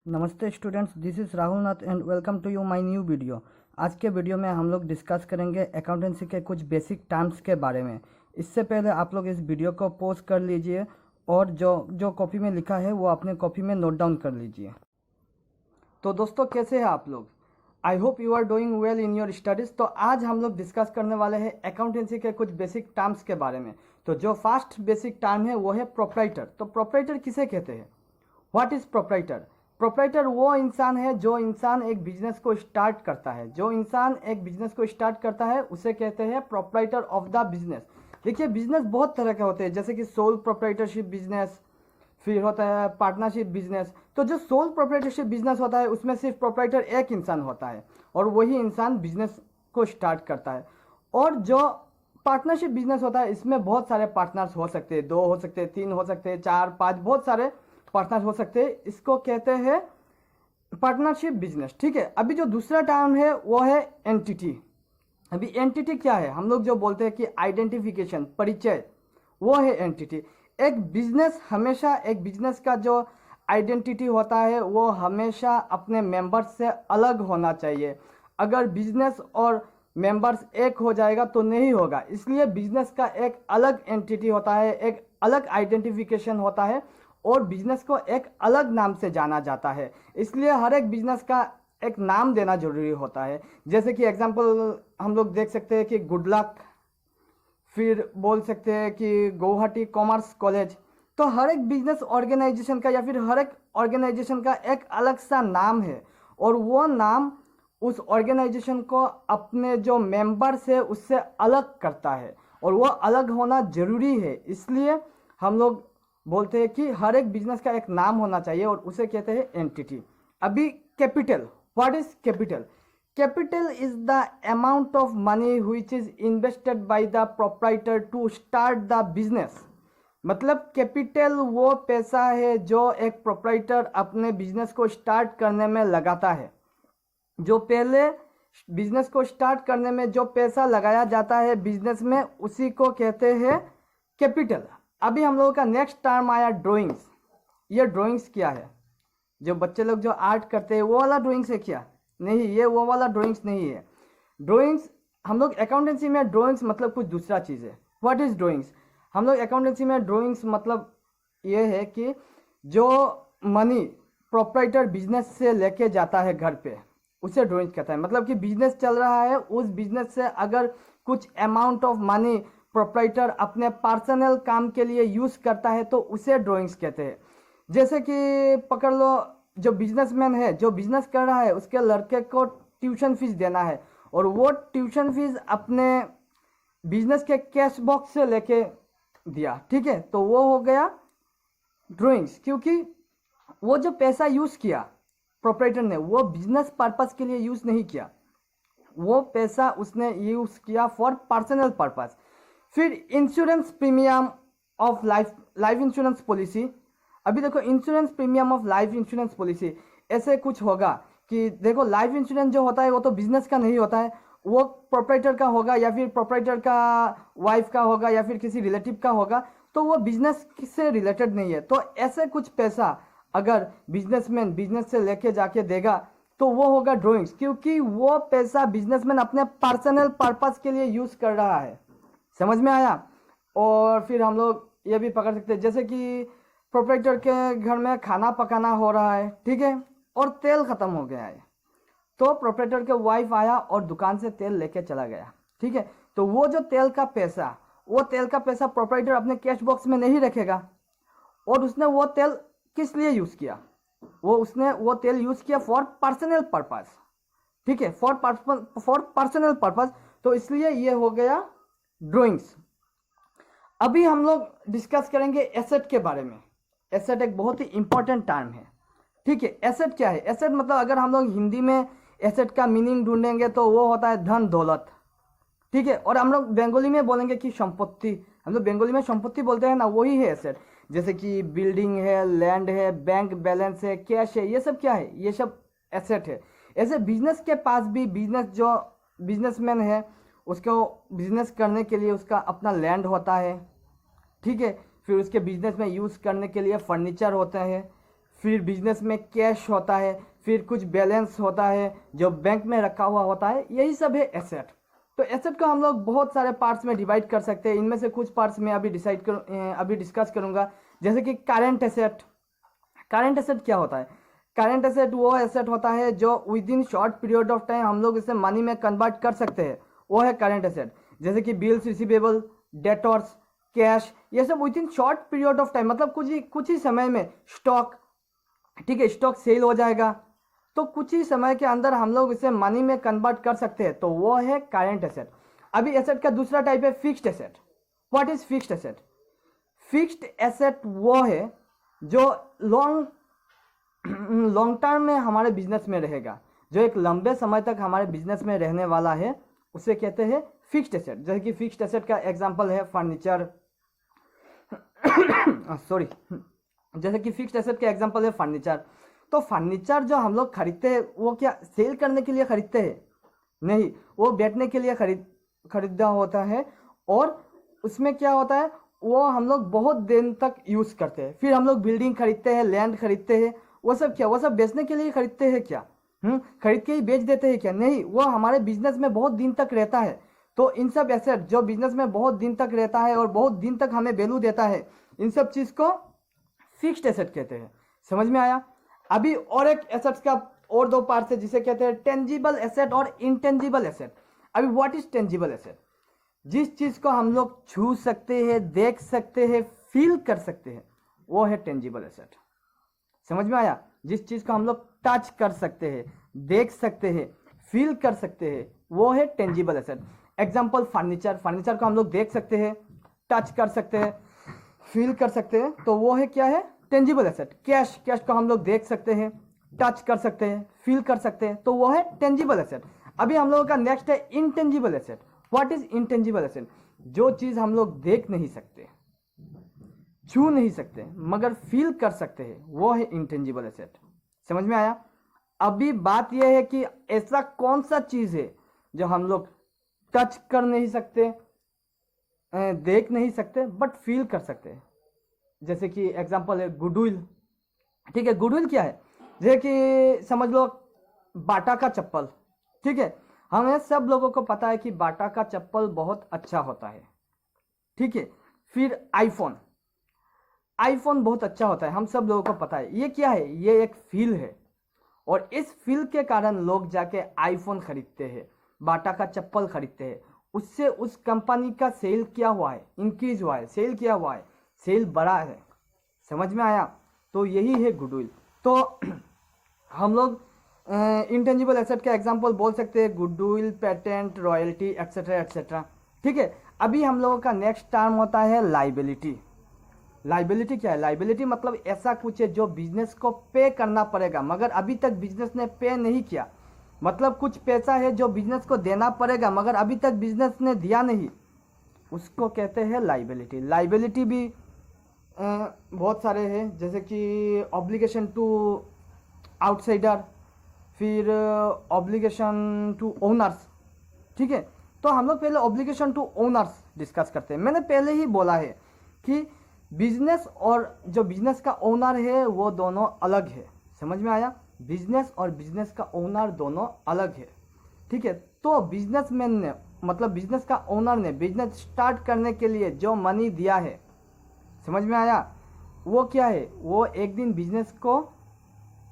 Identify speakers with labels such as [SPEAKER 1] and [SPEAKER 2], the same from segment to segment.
[SPEAKER 1] नमस्ते students, this is Rahul Nath and welcome to you my new video. आज के video में हम लोग डिस्कस करेंगे अकाउंटेंसी के कुछ बेसिक टर्म्स के बारे में। इससे पहले आप लोग इस वीडियो को पॉज कर लीजिए और जो कॉपी में लिखा है वो अपने कॉपी में नोट डाउन कर लीजिए। तो दोस्तों, कैसे हैं आप लोग? I hope you are doing well in your studies. तो आज हम लोग डिस्कस करने वाले हैं अकाउंटेंसी के कुछ बेसिक टर्म्स के बारे में। तो जो फर्स्ट बेसिक टर्म है वो है प्रोप्राइटर। तो प्रोप्राइटर किसे कहते हैं? What is proprietor? प्रोप्राइटर वो इंसान है जो इंसान एक बिजनेस को स्टार्ट करता है। जो इंसान एक बिजनेस को स्टार्ट करता है उसे कहते हैं प्रोप्राइटर ऑफ द बिजनेस। देखिए, बिजनेस बहुत तरह के होते हैं, जैसे कि सोल प्रोप्राइटरशिप बिजनेस, फिर होता है पार्टनरशिप बिजनेस। तो जो सोल प्रोप्राइटरशिप बिजनेस होता है उसमें सिर्फ प्रोप्राइटर एक इंसान होता है और वही इंसान बिजनेस को स्टार्ट करता है। और जो पार्टनरशिप बिजनेस होता है इसमें बहुत सारे पार्टनर्स हो सकते हैं, 2 हो सकते हैं, 3 हो सकते हैं, 4, 5, बहुत सारे पार्टनर हो सकते हैं। इसको कहते हैं पार्टनरशिप बिजनेस। ठीक है, अभी जो दूसरा टर्म है वो है एंटिटी। अभी एंटिटी क्या है? हम लोग जो बोलते हैं कि आइडेंटिफिकेशन, परिचय, वो है एंटिटी। एक बिजनेस हमेशा, एक बिजनेस का जो आइडेंटिटी होता है वो हमेशा अपने मेंबर्स से अलग होना चाहिए। अगर बिजनेस और मेंबर्स एक हो जाएगा तो नहीं होगा। इसलिए बिजनेस का एक अलग एंटिटी होता है, एक अलग आइडेंटिफिकेशन होता है और बिजनेस को एक अलग नाम से जाना जाता है। इसलिए हर एक बिजनेस का एक नाम देना जरूरी होता है। जैसे कि एग्जांपल हम लोग देख सकते हैं कि गुड लक, फिर बोल सकते हैं कि गुवाहाटी कॉमर्स कॉलेज। तो हर एक बिजनेस ऑर्गेनाइजेशन का या फिर हर एक ऑर्गेनाइजेशन का एक अलग सा नाम है और वो नाम उस ऑर्गेनाइजेशन को अपने जो मेंबर्स है उससे अलग करता है और वो अलग होना जरूरी है। इसलिए हम लोग बोलते हैं कि हर एक बिजनेस का एक नाम होना चाहिए और उसे कहते हैं एंटिटी। अभी capital, what is capital? Capital is the amount of money which is invested by the proprietor to start the business. मतलब कैपिटल वो पैसा है जो एक प्रोप्राइटर अपने बिजनेस को स्टार्ट करने में लगाता है। जो पहले बिजनेस को स्टार्ट करने में जो पैसा लगाया जाता है बिजनेस में, उसी को कहते हैं कैपिटल। अभी हम लोगों का नेक्स्ट टर्म आया ड्राइंग्स। ये ड्राइंग्स क्या है? जो बच्चे लोग जो आर्ट करते हैं वो वाला ड्राइंग्स है क्या? नहीं, ये वो वाला ड्राइंग्स नहीं है। ड्राइंग्स, हम लोग अकाउंटेंसी में ड्राइंग्स मतलब कुछ दूसरा चीज़ है। What is drawings? हम लोग अकाउंटेंसी में ड्राइंग्स मतलब ये है कि जो मनी प्रोप्राइटर बिजनेस से लेके जाता है घर पे, उसे ड्राइंग्स कहता है। मतलब कि बिजनेस चल रहा है, उस बिजनेस से अगर कुछ अमाउंट ऑफ मनी प्रोप्राइटर अपने पर्सनल काम के लिए यूज करता है तो उसे ड्राइंग्स कहते हैं। जैसे कि पकड़ लो, जो बिजनेसमैन है, जो बिजनेस कर रहा है, उसके लड़के को ट्यूशन फीस देना है और वो ट्यूशन फीस अपने बिजनेस के कैश बॉक्स से लेके दिया। ठीक है, तो वो हो गया ड्राइंग्स, क्योंकि वो जो पैसा यूज किया प्रोप्राइटर ने, वो बिजनेस पर्पस के लिए यूज नहीं किया, वो पैसा उसने यूज किया फॉर पर्सनल पर्पस। फिर insurance premium of life insurance policy. अभी देखो, insurance premium of life insurance policy ऐसे कुछ होगा कि देखो, लाइफ इंश्योरेंस जो होता है वो तो बिजनेस का नहीं होता है, वो प्रोप्राइटर का होगा या फिर प्रोप्राइटर का वाइफ का होगा या फिर किसी रिलेटिव का होगा, तो वो बिजनेस से रिलेटेड नहीं है। तो ऐसे कुछ पैसा अगर बिजनेसमैन बिजनेस से लेके जाके देगा तो वो होगा ड्राइंग्स, क्योंकि वो पैसा बिजनेसमैन अपने पर्सनल पर्पस के लिए यूज कर रहा है। समझ में आया? और फिर हम लोग ये भी पकड़ सकते हैं, जैसे कि प्रोप्राइटर के घर में खाना पकाना हो रहा है, ठीक है, और तेल खत्म हो गया है, तो प्रोप्राइटर के वाइफ आया और दुकान से तेल लेके चला गया। ठीक है, तो वो जो तेल का पैसा, वो तेल का पैसा प्रोप्राइटर अपने कैश बॉक्स में नहीं रखेगा। और उसने वो तेल किस लिए यूज किया? उसने वो तेल यूज किया फॉर पर्सनल पर्पस। ठीक है, फॉर पर्सनल पर्पस। तो इसलिए ये हो गया ड्राइंग्स। अभी हम लोग डिस्कस करेंगे एसेट के बारे में। एसेट एक बहुत ही इंपॉर्टेंट टर्म है। ठीक है, एसेट क्या है? एसेट मतलब अगर हम लोग हिंदी में एसेट का मीनिंग ढूंढेंगे तो वो होता है धन दौलत। ठीक है, और हम लोग बंगाली में बोलेंगे कि संपत्ति। हम लोग बंगाली में संपत्ति बोलते हैं ना, वही है एसेट। जैसे कि बिल्डिंग है, लैंड है, बैंक बैलेंस है, कैश है, ये सब क्या है? ये सब एसेट है। ऐसे बिजनेस के पास भी, बिजनेस जो बिजनेसमैन है उसको बिजनेस करने के लिए उसका अपना लैंड होता है। ठीक है, फिर उसके बिजनेस में यूज़ करने के लिए फर्नीचर होते हैं, फिर बिजनेस में कैश होता है, फिर कुछ बैलेंस होता है जो बैंक में रखा हुआ होता है, यही सब है एसेट। तो एसेट को हम लोग बहुत सारे पार्ट्स में डिवाइड कर सकते हैं। इनमें से कुछ पार्ट्स में अभी डिस्कस करूंगा, जैसे कि करेंट एसेट। करेंट एसेट क्या होता है? करेंट एसेट वो एसेट होता है जो with in short period of time हम लोग इसे मनी में कन्वर्ट कर सकते हैं, वो है करेंट एसेट। जैसे कि बिल्स रिसीवेबल, डेटर्स, कैश, ये सब with in short period of time, मतलब कुछ ही समय में स्टॉक, ठीक है, स्टॉक सेल हो जाएगा, तो कुछ ही समय के अंदर हम लोग इसे मनी में कन्वर्ट कर सकते हैं, तो वो है करेंट एसेट। अभी एसेट का दूसरा टाइप है fixed asset. What is fixed asset? Fixed asset वो है जो लॉन्ग टर्म में हमारे बिजनेस में रहेगा, जो एक लंबे समय तक हमारे बिजनेस में रहने वाला है, उसे कहते हैं फिक्स्ड एसेट। जैसे कि फिक्स्ड एसेट का एग्जांपल है फर्नीचर सॉरी जैसे कि फिक्स्ड एसेट का एग्जांपल है फर्नीचर। तो फर्नीचर जो हम लोग खरीदते हैं वो क्या सेल करने के लिए खरीदते हैं? नहीं, वो बैठने के लिए खरीदा होता है, और उसमें क्या होता है, वो हम लोग बहुत दिन तक यूज करते हैं। फिर हम लोग बिल्डिंग खरीदते हैं, लैंड खरीदते हैं, वो सब क्या, वो सब बेचने के लिए खरीदते हैं क्या? खरीद के ही बेच देते हैं क्या? नहीं, वो हमारे बिजनेस में बहुत दिन तक रहता है। तो इन सब एसेट जो बिजनेस में बहुत दिन तक रहता है और बहुत दिन तक हमें वैल्यू देता है, इन सब चीज को फिक्स्ड एसेट कहते हैं। समझ में आया? अभी और एक एसेट्स का और दो पार्ट्स है जिसे कहते हैं टेंजिबल एसेट और इंटेंजिबल एसेट। अभी व्हाट इज टेंजिबल एसेट? जिस चीज को हम लोग छू सकते हैं, देख सकते हैं, फील कर सकते हैं, वो है टेंजिबल एसेट। समझ में आया? जिस चीज को हम लोग टच कर सकते हैं, देख सकते हैं, फील कर सकते हैं, वो है tangible asset. Example furniture. Furniture को हम लोग देख सकते हैं, टच कर सकते हैं, फील कर सकते हैं, तो वो है क्या है? Tangible asset. कैश, कैश को हम लोग देख सकते हैं, टच कर सकते हैं, फील कर सकते हैं, तो वो है टेंजिबल एसेट। अभी हम लोगों का नेक्स्ट है intangible asset. What is intangible asset? जो चीज हम लोग देख नहीं सकते, छू नहीं सकते, मगर फील कर सकते हैं, वो है इंटेंजिबल एसेट। समझ में आया? अभी बात यह है कि ऐसा कौन सा चीज है जो हम लोग टच कर नहीं सकते, देख नहीं सकते, बट फील कर सकते हैं। जैसे कि एग्जांपल है गुडविल। ठीक है, गुडविल क्या है? जैसे कि समझ लो बाटा का चप्पल। ठीक है, हमें सब लोगों को पता है कि बाटा का चप्पल बहुत अच्छा होता है। ठीक है, फिर आईफोन, आईफोन बहुत अच्छा होता है, हम सब लोगों को पता है। ये क्या है? ये एक फील है, और इस फील के कारण लोग जाके आईफोन खरीदते हैं, बाटा का चप्पल खरीदते हैं। उससे उस कंपनी का सेल क्या हुआ है? इंक्रीज हुआ है, सेल क्या हुआ है? सेल बढ़ा है। समझ में आया? तो यही है गुडविल। तो हम लोग इंटेंजिबल एसेट का एग्जांपल बोल सकते हैं goodwill, patent, royalty, etcetera etcetera. ठीक है, अभी हम लोगों का नेक्स्ट टर्म होता है लाइबिलिटी। लाइबिलिटी क्या है? लाइबिलिटी मतलब ऐसा कुछ है जो बिजनेस को पे करना पड़ेगा, मगर अभी तक बिजनेस ने पे नहीं किया। मतलब कुछ पैसा है जो बिजनेस को देना पड़ेगा, मगर अभी तक बिजनेस ने दिया नहीं, उसको कहते हैं लाइबिलिटी। लाइबिलिटी भी बहुत सारे हैं, जैसे कि ऑब्लिगेशन टू आउटसाइडर, फिर ऑब्लिगेशन टू ओनर्स। ठीक है, तो हम लोग पहले ऑब्लिगेशन टू ओनर्स डिस्कस करते हैं। मैंने पहले ही बोला है कि बिजनेस और जो बिजनेस का ओनर है वो दोनों अलग है। समझ में आया? बिजनेस और बिजनेस का ओनर दोनों अलग है। ठीक है, तो बिजनेसमैन ने, मतलब बिजनेस का ओनर ने बिजनेस स्टार्ट करने के लिए जो मनी दिया है, समझ में आया, वो क्या है? वो एक दिन बिजनेस को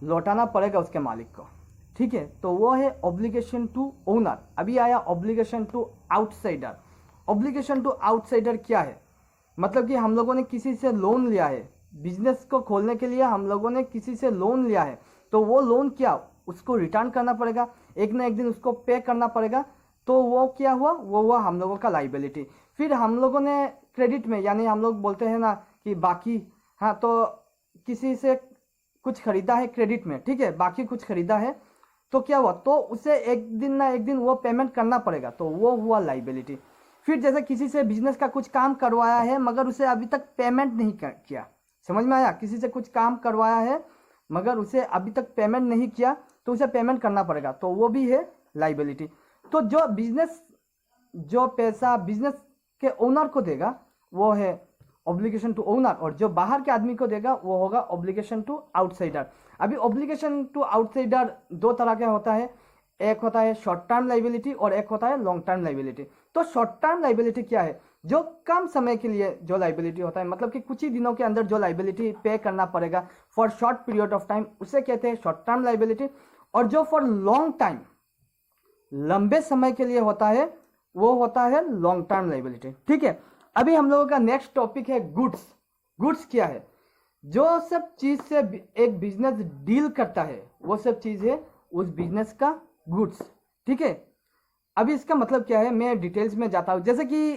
[SPEAKER 1] लौटाना पड़ेगा उसके मालिक को। ठीक है, तो वो है ऑब्लिगेशन टू ओनर। अभी आया obligation to outsider. Obligation to outsider क्या है? मतलब कि हम लोगों ने किसी से लोन लिया है, बिजनेस को खोलने के लिए हम लोगों ने किसी से लोन लिया है, तो वो लोन क्या, उसको रिटर्न करना पड़ेगा, एक ना एक दिन उसको पे करना पड़ेगा। तो वो क्या हुआ? वो हुआ हम लोगों का लाइबिलिटी। फिर हम लोगों ने क्रेडिट में, यानी हम लोग बोलते हैं ना कि बाकी, हाँ, तो किसी से कुछ खरीदा है क्रेडिट में, ठीक है, बाकी कुछ खरीदा है, तो क्या हुआ? तो उसे एक दिन ना एक दिन वो पेमेंट करना पड़ेगा, तो वो हुआ लाइबिलिटी। फिर जैसे किसी से बिजनेस का कुछ काम करवाया है मगर उसे अभी तक पेमेंट नहीं किया। समझ में आया? किसी से कुछ काम करवाया है मगर उसे अभी तक पेमेंट नहीं किया, तो उसे पेमेंट करना पड़ेगा, तो वो भी है लाइबिलिटी। तो जो पैसा बिजनेस के ओनर को देगा वो है ऑब्लिगेशन टू ओनर, और जो बाहर के आदमी को देगा वो होगा ऑब्लिगेशन टू आउटसाइडर। अभी ऑब्लिगेशन टू आउटसाइडर दो तरह का होता है, एक होता है शॉर्ट टर्म लाइबिलिटी और एक होता है लॉन्ग टर्म लाइबिलिटी। तो शॉर्ट टर्म लाइबिलिटी क्या है? जो कम समय के लिए जो लाइबिलिटी होता है, मतलब कि कुछ ही दिनों के अंदर जो लाइबिलिटी पे करना पड़ेगा for short period of time, उसे कहते हैं शॉर्ट टर्म लाइबिलिटी। और जो फॉर लॉन्ग टाइम, लंबे समय के लिए होता है, वो होता है लॉन्ग टर्म लाइबिलिटी। ठीक है, अभी हम लोगों का नेक्स्ट टॉपिक है गुड्स। गुड्स क्या है? जो सब चीज से एक बिजनेस डील करता है वो सब चीज है उस बिजनेस का गुड्स। ठीक है, अभी इसका मतलब क्या है मैं डिटेल्स में जाता हूं। जैसे कि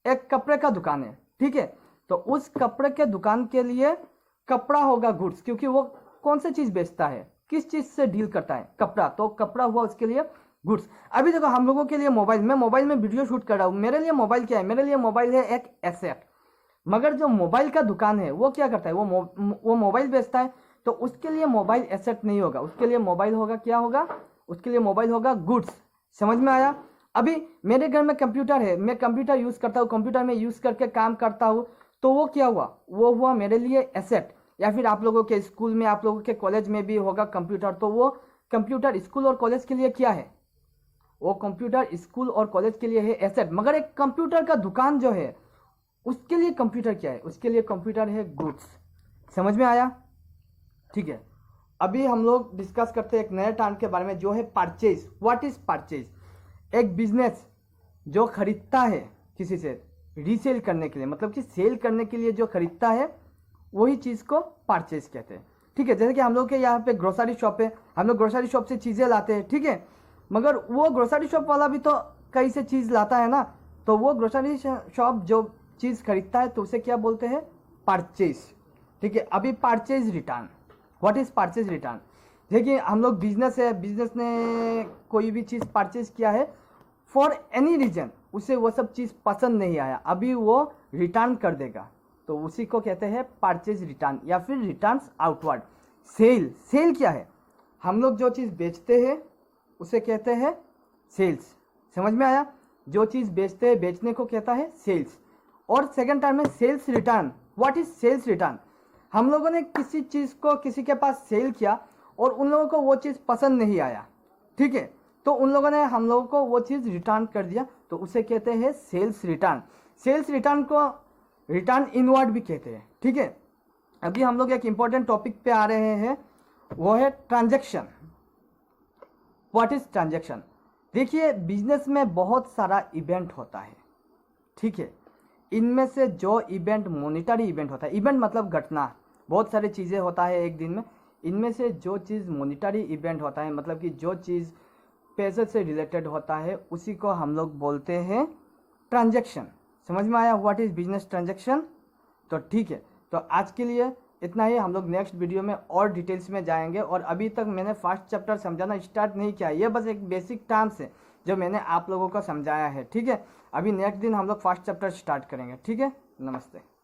[SPEAKER 1] एक कपड़े का दुकान है, ठीक है, तो उस कपड़े के दुकान के लिए कपड़ा होगा गुड्स, क्योंकि वो कौन सी चीज बेचता है, किस चीज से डील करता है, कपड़ा, तो कपड़ा हुआ उसके लिए गुड्स। अभी देखो हम लोगों के लिए मोबाइल, मैं मोबाइल में वीडियो शूट कर रहा हूं, मेरे लिए मोबाइल क्या है? मेरे लिए मोबाइल है एक एसेट। मगर जो मोबाइल का दुकान है वो क्या करता है? वो मोबाइल बेचता है, तो उसके लिए मोबाइल एसेट नहीं होगा, उसके लिए मोबाइल होगा, क्या होगा? उसके लिए मोबाइल होगा गुड्स। समझ में आया? अभी मेरे घर में कंप्यूटर है, मैं कंप्यूटर यूज करता हूँ, कंप्यूटर में यूज करके काम करता हूँ, तो वो क्या हुआ? वो हुआ मेरे लिए एसेट। या फिर आप लोगों के स्कूल में, आप लोगों के कॉलेज में भी होगा कंप्यूटर, तो वो कंप्यूटर स्कूल और कॉलेज के लिए क्या है? वो कंप्यूटर स्कूल और कॉलेज के लिए है एसेट। मगर एक कंप्यूटर का दुकान जो है उसके लिए कंप्यूटर क्या है? उसके लिए कंप्यूटर है गुड्स। समझ में आया? ठीक है, अभी हम लोग डिस्कस करते हैं एक नए टर्म के बारे में जो है परचेज। What is purchase? एक बिजनेस जो खरीदता है किसी से रीसेल करने के लिए, मतलब कि सेल करने के लिए जो खरीदता है वही चीज को परचेज कहते हैं। ठीक है, जैसे कि हम लोग के यहाँ पे ग्रोसरी शॉप है, हम लोग ग्रोसरी शॉप से चीजें लाते हैं, ठीक है, मगर वो ग्रोसरी शॉप वाला भी तो कहीं से चीज लाता है ना, तो वो ग्रोसरी शॉप जो चीज खरीदता है तो उसे क्या बोलते हैं? परचेज। ठीक है, अभी purchase return. What is purchase return? देखिए हम लोग बिजनेस है, बिजनेस ने कोई भी चीज परचेज किया है फॉर एनी रीजन, उसे वो सब चीज पसंद नहीं आया, अभी वो रिटर्न कर देगा, तो उसी को कहते हैं परचेज रिटर्न या फिर रिटर्न्स आउटवर्ड। सेल, सेल क्या है? हम लोग जो चीज बेचते हैं उसे कहते हैं सेल्स। समझ में आया? जो चीज बेचते हैं, बेचने को कहता है सेल्स। और सेकंड टर्म में sales return. What is sales return? हम लोगों ने किसी चीज को किसी के पास सेल किया और उन लोगों को वो चीज पसंद नहीं आया, ठीक है, तो उन लोगों ने हम लोगों को वो चीज रिटर्न कर दिया, तो उसे कहते हैं सेल्स रिटर्न। सेल्स रिटर्न को रिटर्न इनवर्ड भी कहते हैं। ठीक है, अभी हम लोग एक इंपॉर्टेंट टॉपिक पे आ रहे हैं, वो है ट्रांजैक्शन। What is transaction? देखिए बिजनेस में बहुत सारा इवेंट होता है, ठीक है, इनमें से जो इवेंट मॉनिटरी इवेंट होता है, इवेंट मतलब घटना, बहुत सारी चीज़ें होता है एक दिन में, इनमें से जो चीज़ मॉनिटरी इवेंट होता है, मतलब कि जो चीज़ पैसे से रिलेटेड होता है, उसी को हम लोग बोलते हैं ट्रांजैक्शन। समझ में आया? What is business transaction? तो ठीक है, तो आज के लिए इतना ही। हम लोग नेक्स्ट वीडियो में और डिटेल्स में जाएंगे। और अभी तक मैंने फर्स्ट चैप्टर समझाना स्टार्ट नहीं किया, ये बस एक बेसिक टर्म्स है जो मैंने आप लोगों को समझाया है। ठीक है, अभी नेक्स्ट दिन हम लोग फर्स्ट चैप्टर स्टार्ट करेंगे। ठीक है, नमस्ते।